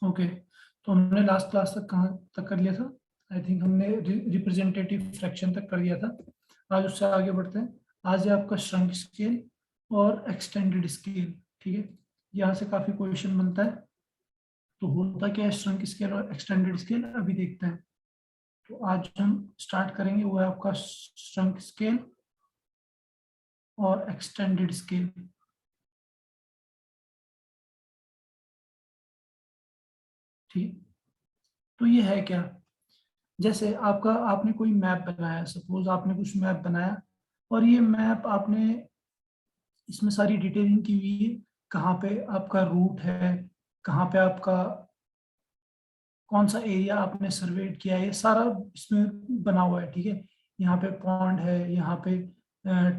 Okay, तो हमने last class तक कहाँ तक कर लिया था? आई थिंक हमने रिप्रेजेंटेटिव फ्रैक्शन तक कर लिया था। आज उससे आगे बढ़ते हैं। आज है आपका श्रंक स्केल और एक्सटेंडेड स्केल। ठीक है, यहाँ से काफी क्वेश्चन बनता है। तो होता क्या है श्रंक स्केल और एक्सटेंडेड स्केल, अभी देखते हैं। तो आज हम स्टार्ट करेंगे, वो है आपका श्रंक स्केल और एक्सटेंडेड स्केल। ठीक, तो ये है क्या? जैसे आपने कोई मैप बनाया, सपोज आपने कुछ मैप बनाया, और ये मैप आपने, इसमें सारी डिटेलिंग की हुई है, कहाँ पे आपका रूट है, कहाँ पे आपका कौन सा एरिया आपने सर्वेट किया है, ये सारा इसमें बना हुआ है। ठीक है, यहाँ पे पॉन्ड है, यहाँ पे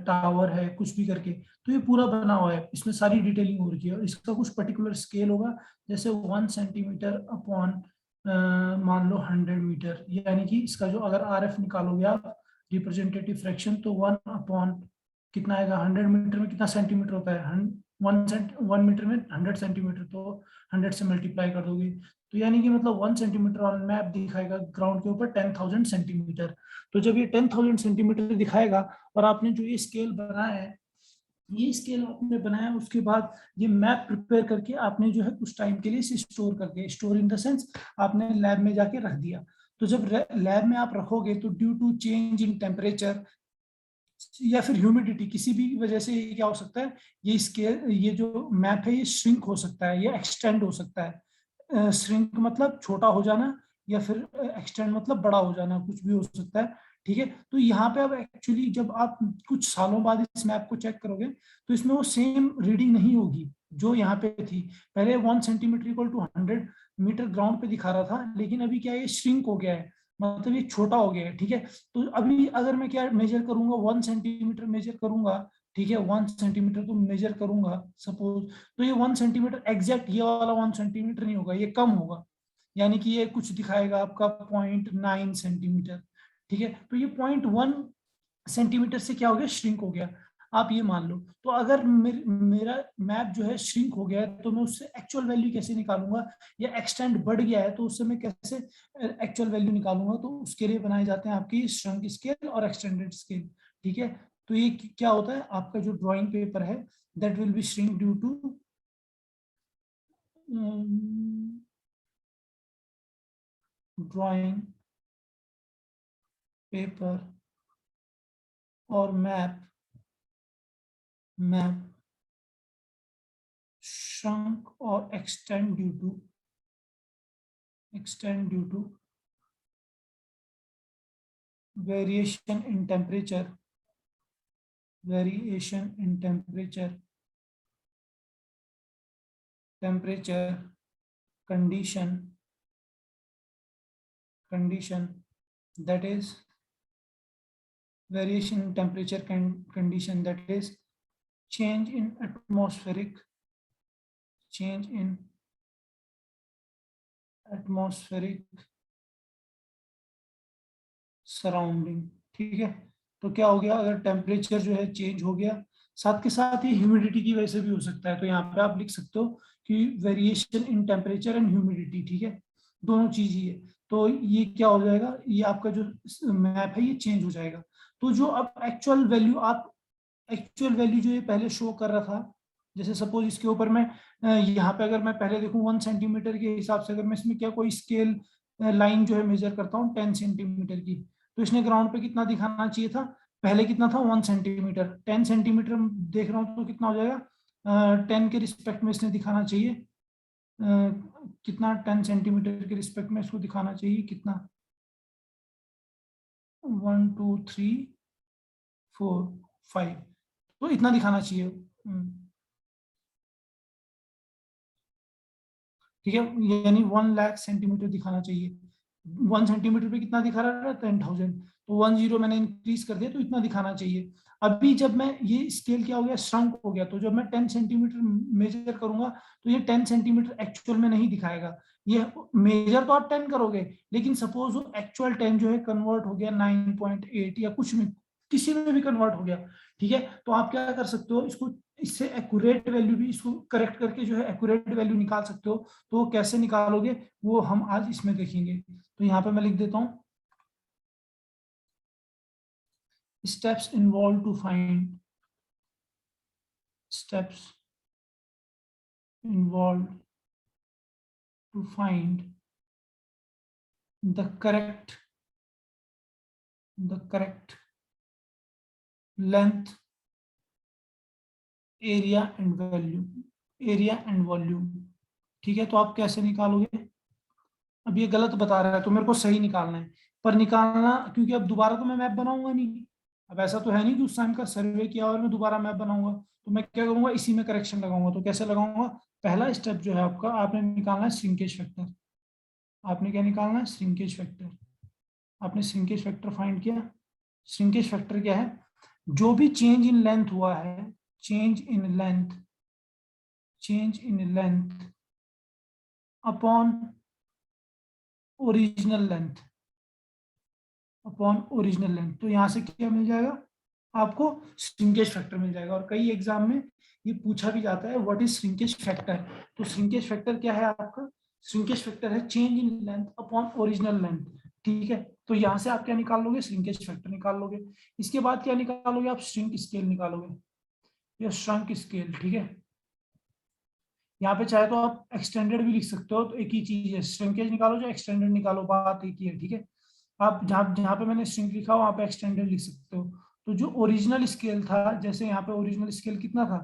टावर है, कुछ भी करके, तो ये पूरा बना हुआ है, इसमें सारी डिटेलिंग हो रही है। और इसका कुछ पर्टिकुलर स्केल होगा, जैसे 1 सेंटीमीटर अपॉन मान लो 100 मीटर, यानी कि इसका जो अगर RF निकालोगे आप, रिप्रेजेंटेटिव फ्रैक्शन, तो 1 अपॉन कितना आएगा, 100 मीटर में कितना सेंटीमीटर होता है, 1 मीटर में 100 सेंटीमीटर, तो 100 से मल्टीप्लाई कर दोगे, तो यानी कि मतलब 1 सेंटीमीटर ऑन मैप दिखाएगा ग्राउंड के ऊपर 10,000 सेंटीमीटर। तो जब ये 10,000 सेंटीमीटर दिखाएगा, और आपने जो ये स्केल बनाया है, ये स्केल आपने बनाया, उसके बाद ये मैप प्रिपेयर करके आपने जो है कुछ टाइम के लिए इसे स्टोर कर दिया। स्टोर इन द सेंस आपने लैब में जाके रख दिया। तो जब लैब में आप रखोगे, तो due to change in temperature या फिर ह्यूमिडिटी, किसी भी वजह से ये क्या हो सकता है, ये स्केल, ये जो मैप है, ये श्रिंक हो सकता है, ये एक्सटेंड हो सकता है। श्रिंक मतलब छोटा हो जाना, या फिर एक्सटेंड मतलब बड़ा हो जाना, कुछ भी हो सकता है। ठीक है, तो यहाँ पे अब एक्चुअली जब आप कुछ सालों बाद इस मैप को चेक करोगे, तो इसमें वो सेम रीडिंग नहीं होगी जो यहाँ पे थी। पहले 1 centimetre equal to 100 metre ground पे दिखा रहा था, लेकिन अभी क्या है, ये श्रिंक हो गया है, मतलब ये छोटा हो गया है। ठीक है, तो अभी अगर मैं क्या मेजर करूंगा, 1 सेंटीमीटर मेजर करूंगा, ठीक है, 1 सेंटीमीटर तो मेजर करूंगा सपोज, तो ये 1 सेंटीमीटर एग्जैक्ट ये वाला 1 सेंटीमीटर नहीं होगा, ये कम होगा, यानी कि ये कुछ दिखाएगा आपका 0.9 सेंटीमीटर। ठीक है, तो ये 0.1 सेंटीमीटर से क्या हो गया, श्रिंक हो गया। आप ये मान लो, तो अगर मेरा मैप जो है श्रिंक हो गया है, तो मैं उससे एक्चुअल वैल्यू कैसे निकालूंगा, या एक्सटेंड बढ़ गया है तो उससे मैं कैसे एक्चुअल वैल्यू निकालूंगा, तो उसके लिए बनाए जाते हैं आपकी श्रंक स्केल और एक्सटेंडेड स्केल। ठीक है, तो ये क्या होता है, आपका जो ड्राइंग पेपर है, that will be shrink due to drawing paper और map shrunk or extend due to variation in temperature condition that is variation in temperature condition, that is change in atmospheric surrounding. ठीक है, तो क्या हो गया, अगर temperature जो है चेंज हो गया, साथ के साथ ये ह्यूमिडिटी की वजह से भी हो सकता है, तो यहाँ पे आप लिख सकते हो कि variation in temperature and humidity. ठीक है, दोनों चीज ही है, तो ये क्या हो जाएगा, ये आपका जो मैप है ये चेंज हो जाएगा। तो जो अब एक्चुअल वैल्यू जो ये पहले शो कर रहा था, जैसे सपोज इसके ऊपर मैं यहाँ पे अगर मैं पहले देखूं 1 सेंटीमीटर के हिसाब से, अगर मैं इसमें क्या कोई स्केल लाइन जो है मेजर करता हूँ 10 सेंटीमीटर की, तो इसने ग्राउंड पे कितना दिखाना चाहिए था, पहले कितना था 1 सेंटीमीटर, 10 सेंटीमीटर देख रहा हूँ तो कितना हो जाएगा, 10 के रिस्पेक्ट में इसने दिखाना चाहिए, कितना 10 सेंटीमीटर के रिस्पेक्ट में इसको दिखाना चाहिए, कितना 1 2 3 4 5, तो इतना दिखाना चाहिए। ठीक है, यानी 1 लाख सेंटीमीटर दिखाना चाहिए। 1 सेंटीमीटर पे कितना दिखा रहा है, 10,000, तो 10 मैंने इंक्रीज कर दिया, तो इतना दिखाना चाहिए। अभी जब मैं ये स्केल क्या हो गया, श्रंक हो गया, तो जब मैं 10 सेंटीमीटर मेजर करूंगा, तो ये 10 सेंटीमीटर एक्चुअल में नहीं दिखाएगा। ये मेजर तो आप 10 करोगे, लेकिन सपोज वो एक्चुअल 10 जो है कन्वर्ट हो गया 9.8 या कुछ में, किसी में भी कन्वर्ट हो गया, ठीक है। तो आप क्या कर सकते हो, इसको इससे एक्यूरेट वैल्यू भी, इसको करेक्ट करके जो है एक्यूरेट वैल्यू निकाल सकते हो। तो वो कैसे निकालोगे वो हम आज इसमें देखेंगे। तो यहाँ पे मैं लिख देता हूँ, steps involved to find, steps involved to find the correct length, area and value, area and volume, ठीक है। तो आप कैसे निकालोगे, अब ये गलत बता रहा है तो मेरे को सही निकालना है, पर निकालना, क्योंकि अब दोबारा तो मैं मैप बनाऊंगा नहीं। अब ऐसा तो है नहीं कि उस टाइम का सर्वे किया और मैं दोबारा मैप बनाऊंगा। तो मैं क्या करूंगा, इसी में करेक्शन लगाऊंगा। तो कैसे लगाऊंगा, पहला स्टेप जो है आपका, आपने निकालना है श्रिंकेज फैक्टर। आपने क्या निकालना है, श्रिंकेज फैक्टर। आपने श्रिंकेज फैक्टर फाइंड किया। श्रिंकेज फैक्टर क्या है, जो भी चेंज इन लेंथ हुआ है, change in length, change in length upon original length, upon original length. तो यहां से क्या मिल जाएगा आपको, श्रिंकेज फैक्टर मिल जाएगा। और कई एग्जाम में ये पूछा भी जाता है, व्हाट इज श्रिंकेज फैक्टर। तो श्रिंकेज फैक्टर क्या है आपका, श्रिंकेज फैक्टर है change in length upon original length, ठीक है। तो यहाँ से आप क्या निकाल लोगे, श्रिंकेज फैक्टर निकाल लोगे। इसके बाद क्या निकालोगे आप, श्रिंक स्केल निकालोगे, या श्रंक स्केल, ठीक है। यहाँ पे चाहे तो आप एक्सटेंडेड भी लिख सकते हो, तो एक ही चीज है, श्रिंकेज निकालो जो एक्सटेंडेड निकालो, बात एक ही है, ठीक है। आप जहाँ जहाँ पे मैंने श्रिंक लिखा वहां पे एक्सटेंडेड लिख सकते हो। तो जो ओरिजिनल स्केल था, जैसे यहाँ पे ओरिजिनल स्केल कितना था,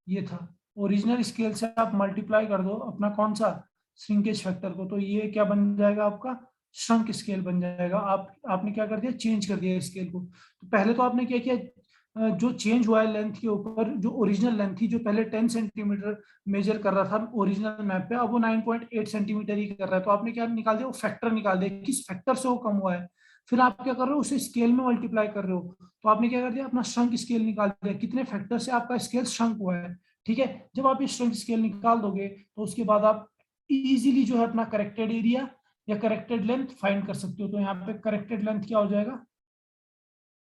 ये था, ओरिजिनल स्केल से आप मल्टीप्लाई कर दो अपना कौन सा, श्रिंकेज फैक्टर को, तो ये क्या बन जाएगा आपका, श्रंक स्केल बन जाएगा। आपने क्या कर दिया, चेंज कर दिया स्केल को। तो पहले तो आपने क्या किया, जो चेंज हुआ है लेंथ के ऊपर, जो ओरिजिनल लेंथ थी, जो पहले 10 सेंटीमीटर मेजर कर रहा था ओरिजिनल मैप पे, अब वो 9.8 सेंटीमीटर ही कर रहा है। तो आपने क्या निकाल दिया, वो फैक्टर निकाल दिया, किस फैक्टर से वो कम हुआ है। फिर आप क्या कर रहे हो, उसे स्केल में मल्टीप्लाई कर रहे हो। तो आपने क्या कर दिया, अपना श्रंक स्केल निकाल दिया, कितने फैक्टर से आपका स्केल श्रंक हुआ है, ठीक है। जब आप ये श्रंक स्केल निकाल दोगे तो उसके बाद आप इजीली जो है अपना करेक्टेड एरिया या करेक्टेड लेंथ फाइंड कर सकते हो। तो यहाँ पे करेक्टेड लेंथ क्या हो जाएगा,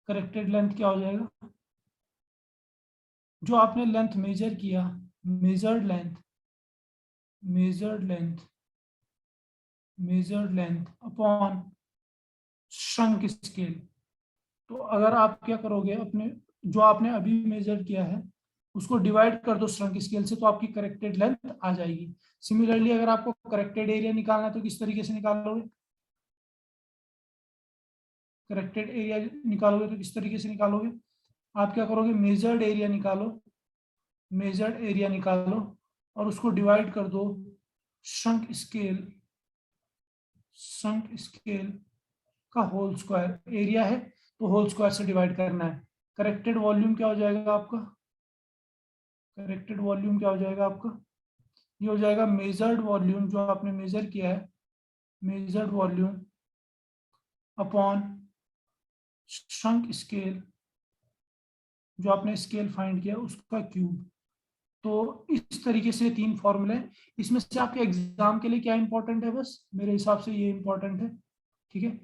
करेक्टेड लेंथ क्या हो जाएगा, जो आपने लेंथ मेजर किया, measured length, measured length, measured length upon shrunk scale. तो अगर आप क्या करोगे, अपने जो आपने अभी मेजर किया है उसको डिवाइड कर दो श्रंक स्केल से, तो आपकी करेक्टेड लेंथ आ जाएगी। सिमिलरली अगर आपको करेक्टेड एरिया निकालना है तो किस तरीके से निकालोगे, करेक्टेड एरिया निकालोगे तो किस तरीके से निकालोगे, आप क्या करोगे, मेजर्ड एरिया निकालो, मेजर्ड एरिया निकालो और उसको डिवाइड कर दो श्रंक स्केल, श्रंक स्केल का होल स्क्वायर। एरिया है तो होल स्क्वायर से डिवाइड करना है। करेक्टेड वॉल्यूम क्या हो जाएगा आपका, करेक्टेड वॉल्यूम क्या हो जाएगा आपका, ये हो जाएगा मेजर्ड वॉल्यूम, जो आपने मेजर किया है, measured volume upon shrunk scale, जो आपने स्केल फाइंड किया उसका क्यूब। तो इस तरीके से तीन फॉर्मूले हैं। इसमें से आपके एग्जाम के लिए क्या इंपॉर्टेंट है, बस मेरे हिसाब से ये इंपॉर्टेंट है, ठीक है।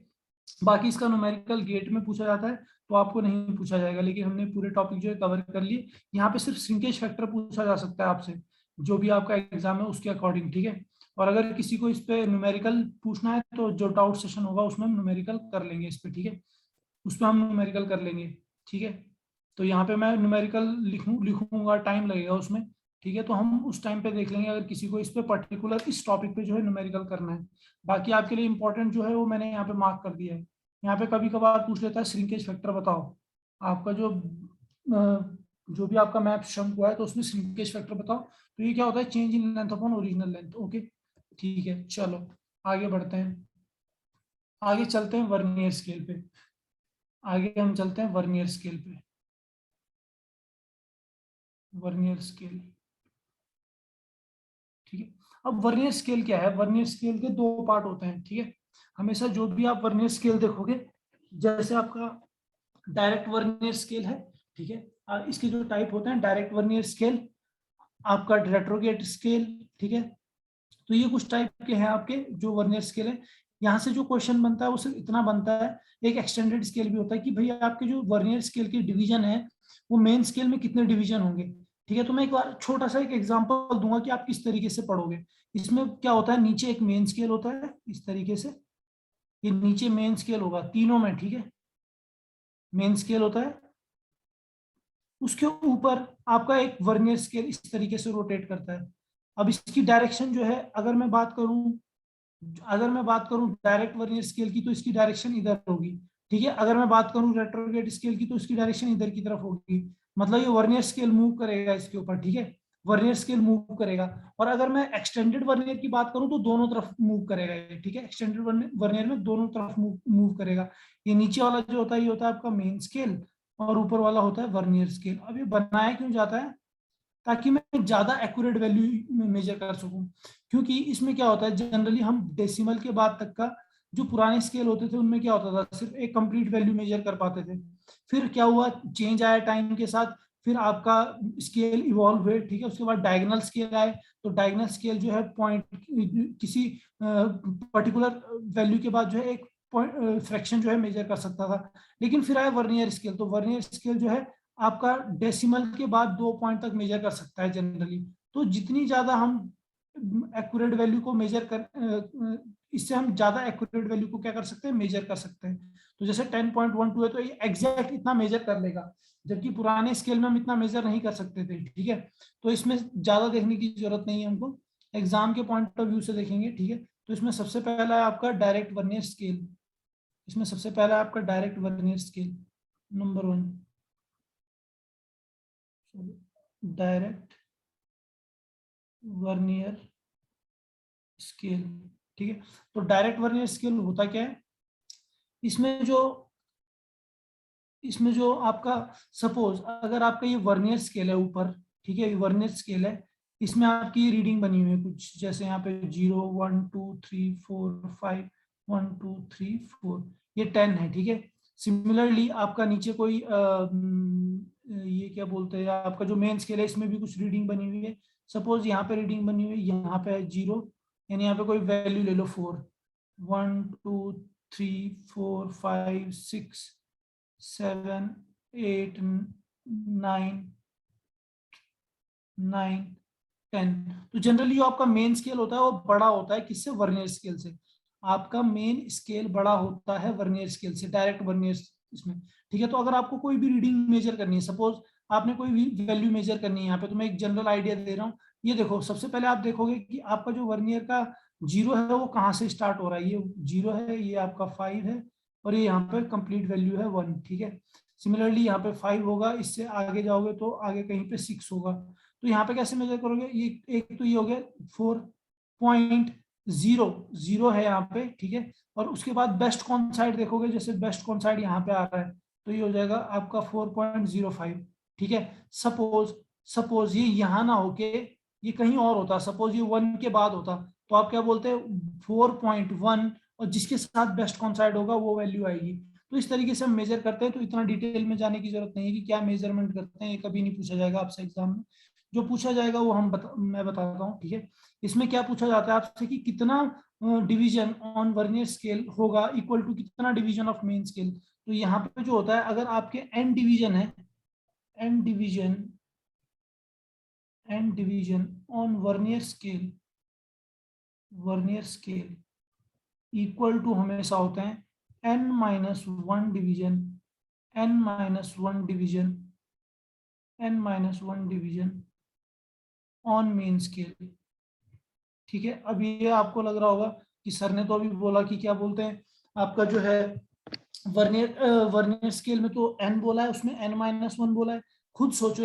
बाकी इसका न्यूमेरिकल गेट में पूछा जाता है तो आपको नहीं पूछा जाएगा, लेकिन हमने पूरे टॉपिक जो है कवर कर लिए। यहाँ पे सिर्फ श्रिंकेज फैक्टर पूछा जा सकता है आपसे, जो भी आपका एग्जाम है उसके अकॉर्डिंग, ठीक है। और अगर किसी को इस पे न्यूमेरिकल पूछना है तो जो डाउट सेशन होगा उसमें हम न्यूमेरिकल कर लेंगे इस पे, ठीक है। उस पर हम न्यूमेरिकल कर लेंगे, ठीक है। तो यहाँ पे मैं न्यूमेरिकल लिखूंगा, टाइम लगेगा उसमें, ठीक है। तो हम उस टाइम पे देख लेंगे अगर किसी को इस पे पर्टिकुलर इस टॉपिक पे जो है न्यूमेरिकल करना है। बाकी आपके लिए इंपॉर्टेंट जो है वो मैंने यहाँ पे मार्क कर दिया है। यहाँ पे कभी कभार पूछ लेता है श्रिंकेज फैक्टर बताओ, आपका जो भी आपका मैप श्रंक हुआ है तो उसमें श्रिंकेज फैक्टर बताओ। तो ये क्या होता है, change in length upon original length, okay, ठीक है। चलो आगे बढ़ते हैं, आगे चलते हैं वर्नियर स्केल पे, आगे हम चलते हैं वर्नियर स्केल पे, वर्नियर स्केल, ठीक है। अब वर्नियर स्केल क्या है, वर्नियर स्केल के दो पार्ट होते हैं, ठीक है। हमेशा जो भी आप वर्नियर स्केल देखोगे, जैसे आपका डायरेक्ट वर्नियर स्केल है, ठीक है। इसके जो टाइप होते हैं, डायरेक्ट वर्नियर स्केल, आपका रेट्रोगेट स्केल, ठीक है। तो ये कुछ टाइप के हैं आपके जो वर्नियर स्केल है। यहाँ से जो क्वेश्चन बनता है वो सिर्फ इतना बनता है, एक एक्सटेंडेड स्केल भी होता है कि भाई आपके जो वर्नियर स्केल के डिवीजन है वो मेन स्केल में कितने डिवीजन होंगे। ठीक है, तो मैं एक बार छोटा सा एक एग्जांपल दूंगा कि आप किस तरीके से पढ़ोगे। इसमें क्या होता है, नीचे एक मेन स्केल होता है इस तरीके से, ये नीचे मेन स्केल होगा तीनों में, ठीक है, मेन स्केल होता है, उसके ऊपर आपका एक वर्नियर स्केल इस तरीके से रोटेट करता है। अब इसकी डायरेक्शन जो है, अगर मैं बात करूं डायरेक्ट वर्नियर स्केल की तो इसकी डायरेक्शन इधर होगी। ठीक है, अगर मैं बात करूं रेट्रोग्रेड स्केल की तो इसकी डायरेक्शन इधर की तरफ होगी। मतलब ये वर्नियर स्केल मूव करेगा इसके ऊपर, ठीक है, वर्नियर स्केल मूव करेगा। और अगर मैं एक्सटेंडेड वर्नियर की बात करूं तो दोनों तरफ मूव करेगा ये, ठीक है, एक्सटेंडेड वर्नियर में दोनों तरफ मूव करेगा। ये नीचे वाला जो होता है ये होता है आपका मेन स्केल, और ऊपर वाला होता है वर्नियर स्केल। अब ये बनाया क्यों जाता है, ताकि मैं ज्यादा एक्यूरेट वैल्यू मेजर कर सकूं। क्योंकि इसमें क्या होता है, जनरली हम डेसिमल के बाद तक का जो पुराने स्केल होते थे उनमें क्या होता था, सिर्फ एक कंप्लीट वैल्यू मेजर कर पाते थे। फिर क्या हुआ, चेंज आया टाइम के साथ, फिर आपका स्केल इवॉल्व हुए, ठीक है, उसके बाद डायगोनल स्केल आए। तो डायगोनल स्केल जो है पॉइंट किसी पर्टिकुलर वैल्यू के बाद जो है एक फ्रैक्शन जो है मेजर कर सकता था। लेकिन फिर आया वर्नियर स्केल, तो वर्नियर स्केल जो है आपका डेसिमल के बाद 2 पॉइंट तक मेजर कर सकता है जनरली। तो जितनी ज्यादा हम एक्यूरेट वैल्यू को मेजर कर, इससे हम ज्यादा एक्यूरेट वैल्यू को क्या कर सकते हैं, मेजर कर सकते हैं। तो जैसे 10.12 है तो ये एग्जैक्ट इतना मेजर कर लेगा, जबकि पुराने स्केल में हम इतना मेजर नहीं कर सकते थे। ठीक है, तो इसमें ज्यादा देखने की जरूरत नहीं है हमको, एग्जाम के पॉइंट ऑफ व्यू से देखेंगे। ठीक है, तो इसमें सबसे पहला है आपका डायरेक्ट वर्नियर स्केल। इसमें सबसे पहला है आपका direct vernier scale, number 1, direct vernier scale. ठीक है, तो डायरेक्ट वर्नियर स्केल होता क्या है, इसमें जो आपका सपोज अगर आपका ये वर्नियर स्केल है ऊपर, ठीक है, ये वर्नियर स्केल है, इसमें आपकी रीडिंग बनी हुई है कुछ, जैसे यहाँ पे 0 1 2 3 4 5 1 2 3 4, ये 10 है। ठीक है, सिमिलरली आपका नीचे कोई ये क्या बोलते हैं, आपका जो मेन स्केल है इसमें भी कुछ रीडिंग बनी हुई है। सपोज यहाँ पे रीडिंग बनी हुई है, यहाँ पे है 0, यानी यहाँ पे कोई वैल्यू ले लो 4, 1 2 3 4 5 6 7 8 9 9 10। तो जनरली जो आपका मेन स्केल होता है वो बड़ा होता है किससे, वर्नियर स्केल से। आपका मेन स्केल बड़ा होता है वर्नियर स्केल से, डायरेक्ट वर्नियर इसमें। ठीक है, तो अगर आपको कोई भी रीडिंग मेजर करनी है, सपोज आपने कोई भी वैल्यू मेजर करनी है यहाँ पे, तो मैं एक जनरल आइडिया दे रहा हूँ। ये देखो, सबसे पहले आप देखोगे कि आपका जो वर्नियर का 0 है वो कहाँ से स्टार्ट हो रहा है, ये 0 है, ये आपका 5 है, और ये यहाँ पे कंप्लीट वैल्यू है 1। ठीक है, सिमिलरली यहाँ पे 5 होगा, इससे आगे जाओगे तो आगे कहीं पे 6 होगा। तो यहाँ पे कैसे मेजर करोगे, ये एक तो ये हो गया 4.0 है यहाँ पे। ठीक है, और उसके बाद बेस्ट कौन साइड देखोगे, जैसे बेस्ट कौन साइड यहाँ पे आ रहा है, तो ये हो जाएगा आपका 4.05। ठीक है, सपोज सपोज ये यहाँ ना होके ये कहीं और होता, सपोज ये 1 के बाद होता, तो आप क्या बोलते हैं 4.1, और जिसके साथ बेस्ट कौन साइड होगा वो वैल्यू आएगी। तो इस तरीके से हम मेजर करते हैं, तो इतना डिटेल में जाने की जरूरत नहीं है कि क्या मेजरमेंट करते हैं, ये कभी नहीं पूछा जाएगा आपसे एग्जाम में। जो पूछा जाएगा वो मैं बताता हूँ। ठीक है, इसमें क्या पूछा जाता है आपसे कि कितना डिवीजन ऑन वर्नियर स्केल होगा इक्वल टू कितना डिवीजन ऑफ मेन स्केल। तो यहाँ पे जो होता है, अगर आपके n डिवीजन है, n division on vernier scale equal to हमेशा होते हैं n-1 division, n-1 division, n-1 division on main scale. ठीक है, अब ये आपको लग रहा होगा कि सर ने तो अभी बोला कि क्या बोलते हैं, आपका जो है वर्नियर स्केल में तो n बोला है, उसमें n-1 बोला है। खुद सोचो,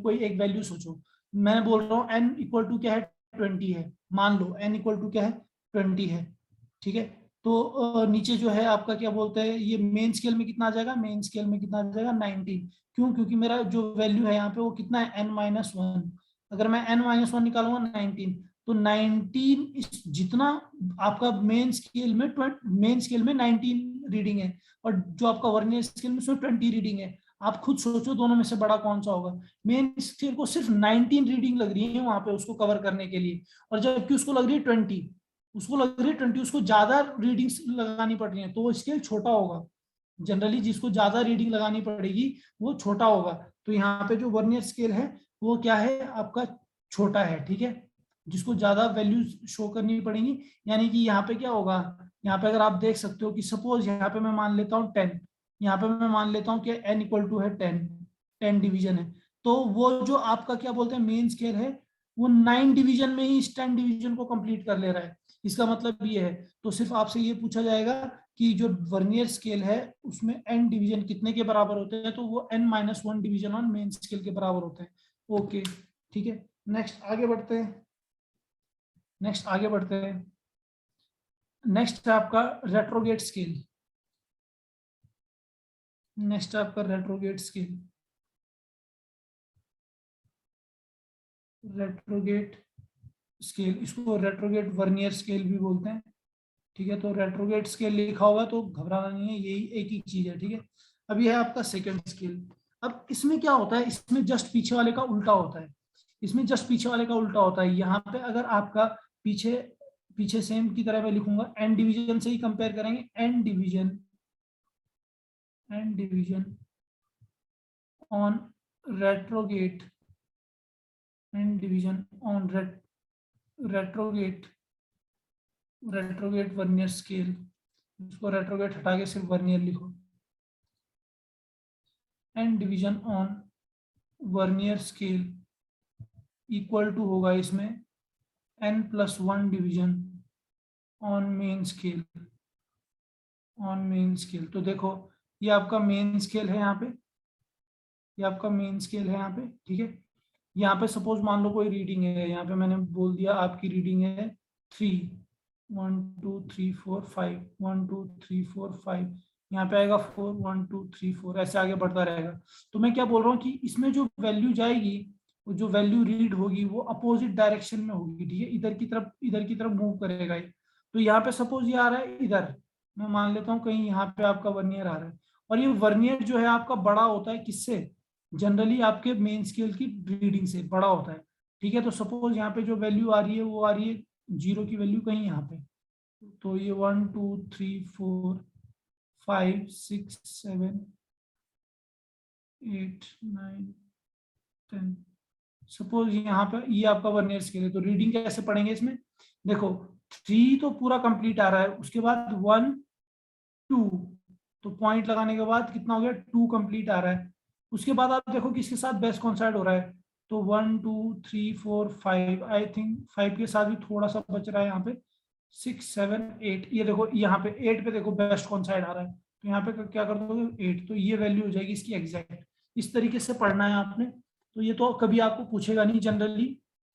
कोई एक वैल्यू सोचो, मैं बोल रहा हूँ n इक्वल टू क्या है, 20 है, मान लो n इक्वल टू क्या है, 20 है। ठीक है, तो नीचे जो है आपका क्या बोलते हैं, ये मेन स्केल में कितना आ जाएगा, मेन स्केल में कितना आ जाएगा 19। क्यों, क्योंकि मेरा जो वैल्यू है यहाँ पे वो कितना है, n-1। अगर मैं n-1 निकालूंगा 19, तो 19 जितना आपका मेन स्केल में 19 रीडिंग है, और जो आपका वर्नियर स्केल में उसमें 20 रीडिंग है। आप खुद सोचो दोनों में से बड़ा कौन सा होगा। मेन स्केल को सिर्फ 19 रीडिंग लग रही है वहां पे उसको कवर करने के लिए, और जबकि उसको लग रही है 20। उसको लग रही है 20, उसको ज्यादा रीडिंग्स लगानी पड़ रही है, तो वो स्केल छोटा होगा। जनरली जिसको ज्यादा रीडिंग लगानी पड़ेगी वो छोटा होगा। तो यहाँ पे जो वर्नियर स्केल है वो क्या है आपका, छोटा है, ठीक है। जिसको ज्यादा वैल्यूज शो करनी पड़ेगी, यानी कि यहाँ पे क्या होगा, यहाँ पे अगर आप देख सकते हो कि सपोज यहाँ पे मैं मान लेता हूँ 10, यहाँ पे मैं मान लेता हूँ कि n इक्वल टू है 10, 10 डिवीजन है। तो वो जो आपका क्या बोलते हैं मेन स्केल है, वो 9 डिवीजन में ही इस 10 डिवीजन को कंप्लीट कर ले रहा है। इसका मतलब ये है, तो सिर्फ आपसे ये पूछा जाएगा कि जो वर्नियर स्केल है उसमें n डिवीजन कितने के बराबर होते हैं, तो वो n-1 division on main scale के बराबर होते हैं। ओके, ठीक है। नेक्स्ट आगे बढ़ते हैं, नेक्स्ट आगे बढ़ते हैं। नेक्स्ट है आपका रेट्रोगेट स्केल। नेक्स्ट है आपका रेट्रोगेट स्केल। रेट्रोगेट स्केल, इसको रेट्रोगेट वर्नियर स्केल भी बोलते हैं, ठीक है। तो रेट्रोगेट स्केल लिखा होगा तो घबराना नहीं है, यही एक ही चीज है, ठीक है। अब यह है आपका सेकंड स्केल। अब इसमें क्या होता है, इसमें जस्ट पीछे वाले का उल्टा होता है। इसमें जस्ट पीछे वाले का उल्टा होता है। यहाँ पे अगर आपका पीछे पीछे सेम की तरह मैं लिखूंगा, एन डिवीजन से ही कंपेयर करेंगे, n division, n division on retrograde, n division on retrograde, retrograde vernier scale. इसको रेट्रोगेट हटा के सिर्फ वर्नियर लिखो। N division on vernier scale equal to होगा इसमें n+1 division on main scale, on main scale. तो देखो ये आपका मेन स्केल है यहाँ पे, ये आपका मेन स्केल है यहाँ पे, ठीक है। यहाँ पे सपोज मान लो कोई रीडिंग है, यहाँ पे मैंने बोल दिया आपकी रीडिंग है 3, 1 2 3 4 5, 1 2 3 4 5, यहाँ पे आएगा 4, 1 2 3 4, ऐसे आगे बढ़ता रहेगा। तो मैं क्या बोल रहा हूँ कि इसमें जो वैल्यू जाएगी, वो जो वैल्यू रीड होगी वो अपोजिट डायरेक्शन में होगी, ठीक है। इधर की तरफ मूव करेगा ये। तो यहाँ पे सपोज ये आ रहा है इधर, मैं मान लेता हूँ कहीं यहाँ पे आपका वर्नियर आ रहा है, और ये वर्नियर जो है आपका बड़ा होता है किससे, जनरली आपके मेन स्केल की रीडिंग से बड़ा होता है, ठीक है। तो सपोज यहाँ पे जो वैल्यू आ रही है वो आ रही है 0 की वैल्यू कहीं यहाँ पे। तो ये 1 2 3 4 5 6 7 8 9 10, सपोज यहाँ पे ये आपका वर्नियर स्केल है। तो रीडिंग कैसे पढ़ेंगे इसमें, देखो 3 तो पूरा कंप्लीट आ रहा है, उसके बाद 1 2, तो पॉइंट लगाने के बाद कितना हो गया 2 कंप्लीट आ रहा है। उसके बाद आप देखो किसके साथ बेस्ट कॉन्साइड हो रहा है, तो 1 2 3 4 5, आई थिंक 5 के साथ भी थोड़ा सा बच रहा है यहाँ पे, 6 7 8, ये देखो यहाँ पे 8 पे देखो बेस्ट कॉन्साइड आ रहा है, तो यहाँ पे क्या कर दोगे 8, तो ये वैल्यू हो जाएगी इसकी एग्जैक्ट। इस तरीके से पढ़ना है आपने। तो ये तो कभी आपको पूछेगा नहीं जनरली,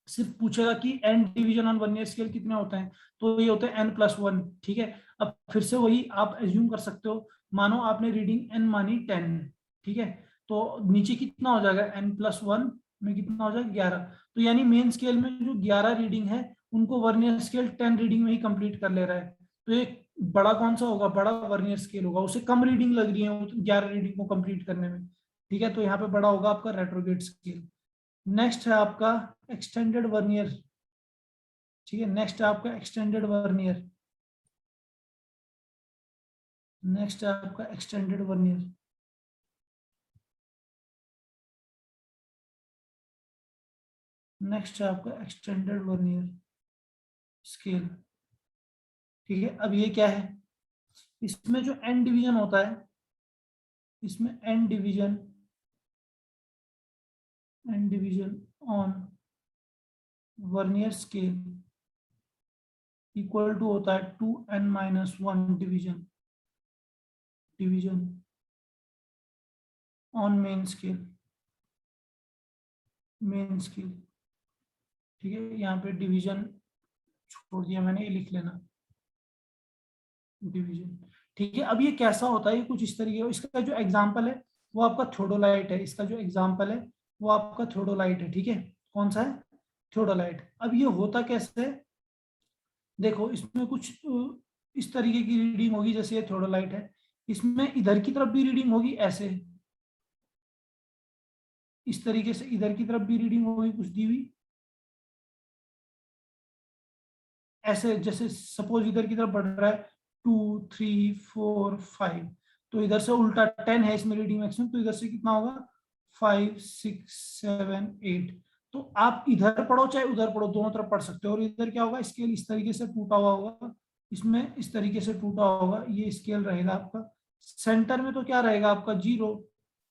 सिर्फ पूछेगा कि n division on vernier scale कितने होते हैं, तो ये होते हैं n+1, ठीक है। अब फिर से वही आप एज्यूम कर सकते हो, मानो आपने रीडिंग n मानी 10, ठीक है। तो नीचे कितना हो जाएगा n+1 में कितना हो जाएगा 11, तो यानी मेन स्केल में जो 11 रीडिंग है उनको वर्नियर स्केल 10 रीडिंग में ही कंप्लीट कर ले रहा है। तो एक बड़ा कौन सा होगा, बड़ा वर्नियर स्केल होगा, उसे कम रीडिंग लग रही है 11 रीडिंग को कंप्लीट करने में, ठीक है। तो यहाँ पे बड़ा होगा आपका रेट्रोगेट स्केल। नेक्स्ट है आपका एक्सटेंडेड वर्नियर, ठीक है। नेक्स्ट है आपका एक्सटेंडेड वर्नियर, नेक्स्ट है आपका एक्सटेंडेड वर्नियर। नेक्स्ट है आपका एक्सटेंडेड वर्नियर स्केल, ठीक है। अब ये क्या है, इसमें जो एन डिवीजन होता है, इसमें n division on vernier scale equal to होता है 2n-1 division, division on main scale, main scale, ठीक है। यहाँ पे डिवीजन छोड़ दिया मैंने, ये लिख लेना डिवीजन, ठीक है। अब ये कैसा होता है, ये कुछ इस तरीके का, इसका जो एग्जांपल है वो आपका थियोडोलाइट है, इसका जो एग्जांपल है वो आपका थियोडोलाइट है, ठीक है। कौन सा है, थियोडोलाइट। अब ये होता कैसे है, देखो इसमें कुछ इस तरीके की रीडिंग होगी, जैसे ये थियोडोलाइट है, इसमें इधर की तरफ भी रीडिंग होगी ऐसे, इस तरीके से इधर की तरफ भी रीडिंग होगी कुछ दी हुई ऐसे जैसे सपोज इधर की तरफ बढ़ रहा है 2 3 4 5, तो इधर से उल्टा 10 है इसमें रीडिंग मैक्सिमम, तो इधर से कितना होगा 5 6 7 8। तो आप इधर पढ़ो चाहे उधर पढ़ो, दोनों तरफ पढ़ सकते हो। और इधर क्या होगा, स्केल इस तरीके से टूटा हुआ होगा, इसमें इस तरीके से टूटा होगा, ये स्केल रहेगा आपका। सेंटर में तो क्या रहेगा आपका 0,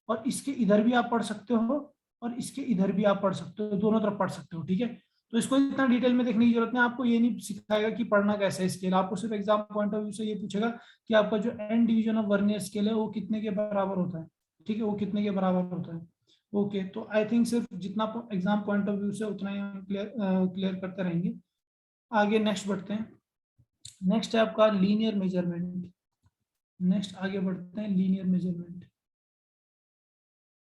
और इसके इधर भी आप पढ़ सकते हो और इसके इधर भी आप पढ़ सकते हो, दोनों तरफ पढ़ सकते हो, ठीक है। तो इसको इतना डिटेल में देखने की जरूरत नहीं, आपको ये नहीं सिखाएगा कि पढ़ना कैसे है स्केल, आपको सिर्फ एग्जाम पॉइंट ऑफ व्यू से ये पूछेगा कि आपका जो n division of vernier scale है वो कितने के बराबर होता है, ठीक है, वो कितने के बराबर होता है। ओके, तो आई थिंक सिर्फ जितना एग्जाम पॉइंट ऑफ व्यू से उतना ही हम क्लियर करते रहेंगे। आगे नेक्स्ट बढ़ते हैं। नेक्स्ट है आपका लीनियर मेजरमेंट। नेक्स्ट आगे बढ़ते हैं, linear measurement.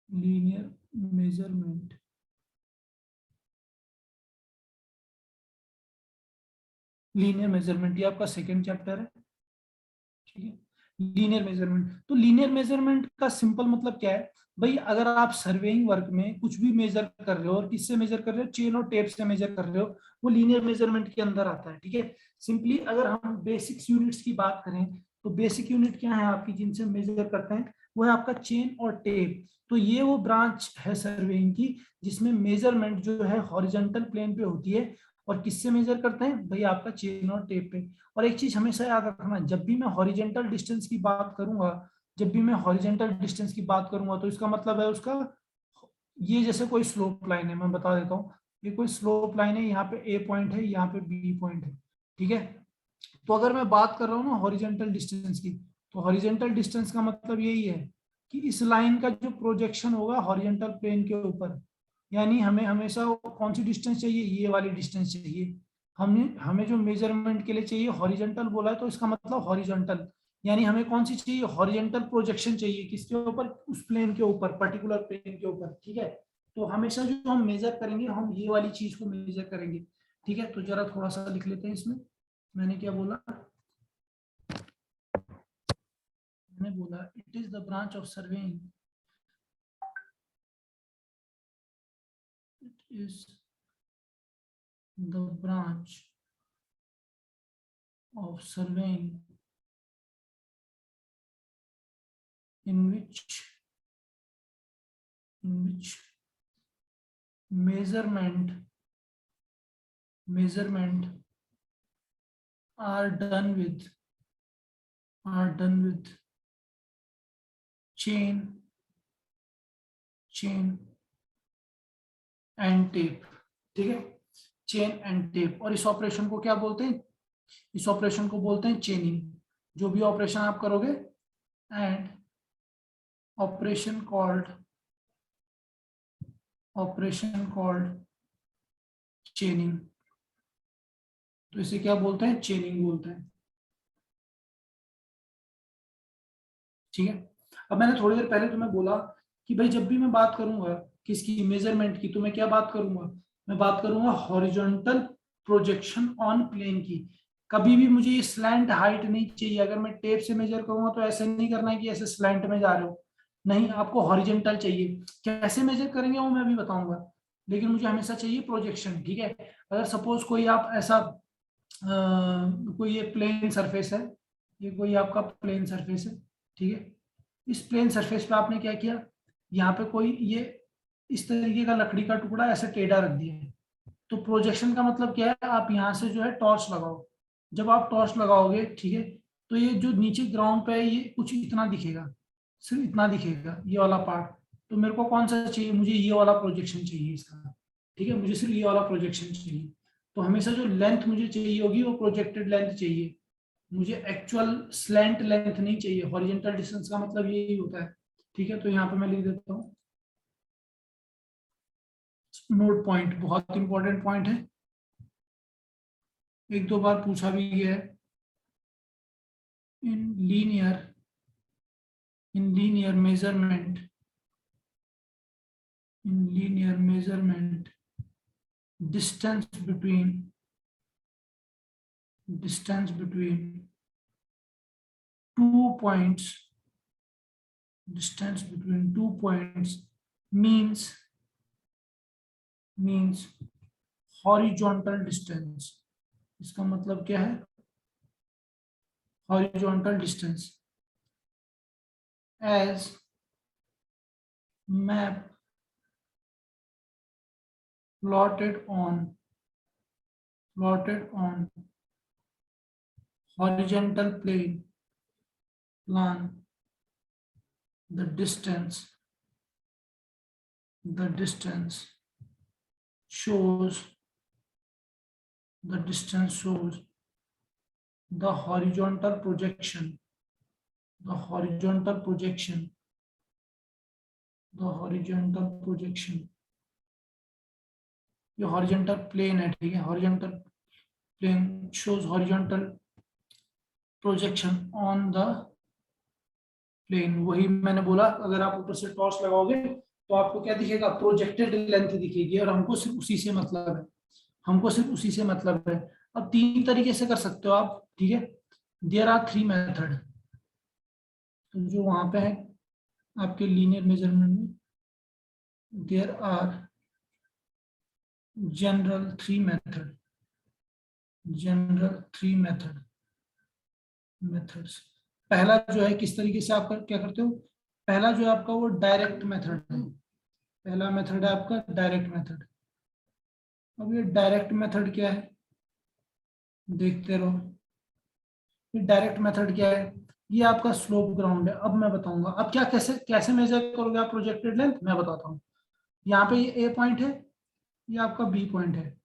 Linear measurement, linear measurement ये आपका सेकेंड चैप्टर है, ठीक है। लीनियर मेजरमेंट, तो लीनियर मेजरमेंट का सिंपल मतलब क्या है भाई, अगर आप सर्वेइंग वर्क में कुछ भी मेजर कर रहे हो, और किससे मेजर कर रहे हो, चेन और टेप से मेजर कर रहे हो, वो लीनियर मेजरमेंट के अंदर आता है, ठीक है। सिंपली अगर हम बेसिक्स यूनिट्स की बात करें, तो बेसिक यूनिट क्या है आपकी जिनसे मेजर करते हैं, वो है आपका चेन और टेप। तो ये वो ब्रांच है सर्वेइंग की जिसमें मेजरमेंट जो है हॉरिजॉन्टल प्लेन पे होती है, और किससे मेजर करते हैं भाई, आपका चेन और टेप पे। और एक चीज हमेशा याद रखना, जब भी मैं हॉरिजॉन्टल डिस्टेंस की बात करूंगा, जब भी मैं हॉरिजॉन्टल डिस्टेंस की बात करूंगा, तो इसका मतलब है उसका, ये जैसे कोई स्लोप लाइन है, मैं बता देता हूँ, ये कोई स्लोप लाइन है, यहाँ पे ए पॉइंट है, यहाँ पे बी पॉइंट है, ठीक है। तो अगर मैं बात कर रहा हूँ ना हॉरिजॉन्टल डिस्टेंस की, तो हॉरिजॉन्टल डिस्टेंस का मतलब यही है कि इस लाइन का जो प्रोजेक्शन होगा हॉरिजॉन्टल प्लेन के ऊपर, यानी हमें हमेशा कौन सी डिस्टेंस चाहिए, ये वाली डिस्टेंस चाहिए। हमने हमें जो मेजरमेंट के लिए चाहिए हॉरिजॉन्टल बोला है, तो इसका मतलब हॉरिजॉन्टल, यानी हमें कौन सी चाहिए, हॉरिजॉन्टल प्रोजेक्शन चाहिए, किसके ऊपर, उस प्लेन के ऊपर, पर्टिकुलर प्लेन के ऊपर, ठीक है। तो हमेशा जो हम मेजर करेंगे, हम ये वाली चीज को मेजर करेंगे, ठीक है। तो जरा थोड़ा सा लिख लेते हैं इसमें, मैंने क्या बोला, मैंने बोला it is the branch of surveying, it is the branch of surveying in which measurement are done with chain and tape, ठीक है, चेन एंड टेप। और इस ऑपरेशन को क्या बोलते हैं, इस ऑपरेशन को बोलते हैं चेनिंग। जो भी ऑपरेशन आप करोगे, एंड ऑपरेशन कॉल्ड चेनिंग, तो इसे क्या बोलते हैं, चेनिंग बोलते हैं, ठीक है। अब मैंने थोड़ी देर पहले तुम्हें बोला कि भाई जब भी मैं बात करूंगा किसकी, मेजरमेंट की, तो मैं क्या बात करूंगा, मैं बात करूंगा हॉरिजॉन्टल प्रोजेक्शन ऑन प्लेन की। कभी भी मुझे ये स्लैंट हाइट नहीं चाहिए, अगर मैं टेप से मेजर करूंगा तो ऐसे नहीं करना है कि ऐसे स्लैंट में जा रहे हो, नहीं, आपको हॉरिजॉन्टल चाहिए। कैसे मेजर करेंगे वो मैं भी बताऊंगा, लेकिन मुझे हमेशा चाहिए प्रोजेक्शन, ठीक है। अगर सपोज कोई आप ऐसा कोई ये प्लेन सरफेस है, ये कोई आपका प्लेन सरफेस है, ठीक है। इस प्लेन सरफेस पे आपने क्या किया, यहाँ पे कोई ये इस तरीके का लकड़ी का टुकड़ा ऐसे टेढ़ा रख दिया है, तो प्रोजेक्शन का मतलब क्या है, आप यहाँ से जो है टॉर्च लगाओ। जब आप टॉर्च लगाओगे, ठीक है, तो ये जो नीचे ग्राउंड पे है ये कुछ इतना दिखेगा, सिर्फ इतना दिखेगा ये वाला पार्ट। तो मेरे को कौन सा चाहिए, मुझे ये वाला प्रोजेक्शन चाहिए इसका, ठीक है, मुझे सिर्फ ये वाला प्रोजेक्शन चाहिए। तो हमेशा जो लेंथ मुझे चाहिए होगी वो प्रोजेक्टेड लेंथ चाहिए, मुझे एक्चुअल स्लैंट लेंथ नहीं चाहिए। हॉरिजॉन्टल डिस्टेंस का मतलब यही होता है, ठीक है। तो यहाँ पे मैं लिख देता हूँ नोट पॉइंट, बहुत इंपॉर्टेंट पॉइंट है, एक दो बार पूछा भी गया है। In linear measurement, distance between two points, means horizontal distance, इसका मतलब क्या है, horizontal distance as map plotted on horizontal plan the distance shows the horizontal projection the horizontal projection ये हॉरिजॉन्टल प्लेन है, ठीक है, horizontal plane shows horizontal projection on the plane. वही मैंने बोला, अगर आप ऊपर से टॉर्च लगाओगे तो आपको क्या दिखेगा, प्रोजेक्टेड लेंथ दिखेगी, और हमको सिर्फ उसी से मतलब है। अब तीन तरीके से कर सकते हो आप, ठीक है। देयर आर थ्री मेथड, तो जो वहां पे है आपके लीनियर मेजरमेंट में, there are general three methods. पहला जो है, किस तरीके से आप क्या करते हो, पहला जो है आपका वो डायरेक्ट मेथड है, पहला मेथड है आपका डायरेक्ट मेथड। अब ये डायरेक्ट मेथड क्या है, देखते रहो। ये डायरेक्ट मेथड क्या है, ये आपका स्लोप ग्राउंड है। अब मैं बताऊंगा अब क्या, कैसे कैसे मेजर करोगे आप प्रोजेक्टेड लेंथ, मैं बताता हूँ। यहाँ पे ये ए पॉइंट है, ये आपका बी पॉइंट है।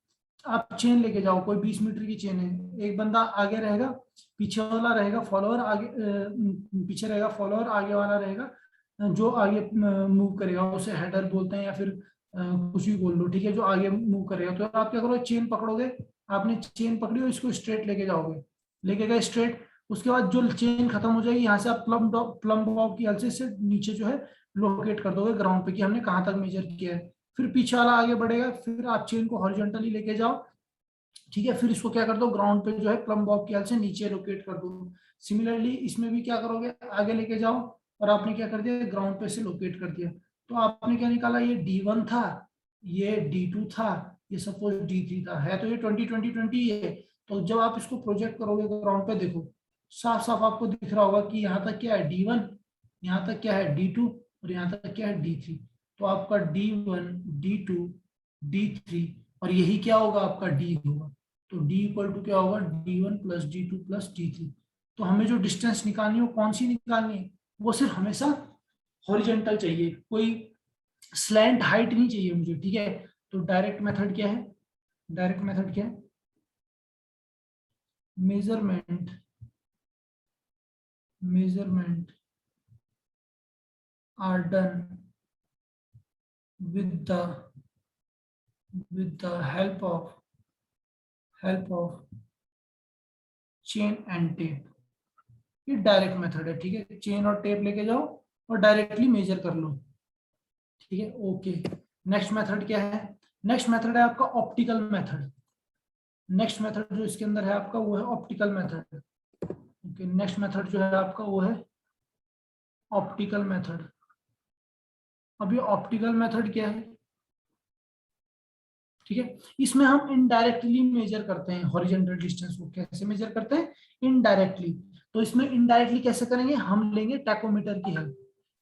आप चेन लेके जाओ, कोई 20 मीटर की चेन है, एक बंदा आगे रहेगा, पीछे वाला रहेगा फॉलोअर, आगे पीछे रहेगा फॉलोअर, आगे वाला रहेगा जो आगे मूव करेगा, उसे हेडर बोलते हैं, या फिर कुछ भी बोल लो, ठीक है, जो आगे मूव करेगा। तो आप क्या करो, चेन पकड़ोगे, आपने चेन पकड़ी हो, इसको स्ट्रेट लेके जाओगे, लेके गए स्ट्रेट। उसके बाद जो चेन खत्म हो जाएगी, यहाँ से आप प्लम बॉब की हेल्प से नीचे जो है लोकेट कर दोगे ग्राउंड पे कि हमने कहाँ तक मेजर किया है। फिर पीछे वाला आगे बढ़ेगा, फिर आप चेन को हॉरिजॉन्टली लेके जाओ, ठीक है, फिर इसको क्या कर दो, ग्राउंड पे जो है प्लम बॉब की हेल्प से नीचे लोकेट कर दो। सिमिलरली इसमें भी क्या करोगे, आगे लेके जाओ, और आपने क्या कर दिया, ग्राउंड पे से लोकेट कर दिया। तो आपने क्या निकाला, ये D1 था, ये D2 था, ये सपोज D3 था, है तो ये 20-20-20 है। तो जब आप इसको प्रोजेक्ट करोगे ग्राउंड पे, देखो साफ साफ आपको दिख रहा होगा कि यहाँ तक क्या है D1, यहाँ तक क्या है D2, और यहाँ तक क्या है D3। तो आपका D1 D2 D3, और यही क्या होगा, आपका D होगा। तो D इक्वल टू क्या होगा, D1 plus D2 plus D3। तो हमें जो डिस्टेंस निकालनी है वो कौन सी निकालनी है, वो सिर्फ हमेशा हॉरिजॉन्टल चाहिए, कोई स्लैंट हाइट नहीं चाहिए मुझे, ठीक है। तो डायरेक्ट मेथड क्या है, डायरेक्ट मेथड क्या है, measurement are done with the help of chain and tape. ये डायरेक्ट मेथड है, ठीक है, चेन और टेप लेके जाओ और डायरेक्टली मेजर कर लो, ठीक है, ओके। नेक्स्ट मेथड क्या है, नेक्स्ट मेथड है आपका ऑप्टिकल मेथड। नेक्स्ट मेथड जो इसके अंदर है आपका वो है optical method, okay. Next method जो है आपका वो है ऑप्टिकल मेथड। अब ये ऑप्टिकल मेथड क्या है, ठीक है, इसमें हम इनडायरेक्टली मेजर करते हैं हॉरिजॉन्टल डिस्टेंस को। कैसे मेजर करते हैं, इनडायरेक्टली। तो इसमें इनडायरेक्टली कैसे करेंगे, हम लेंगे टैकोमीटर की हेल्प।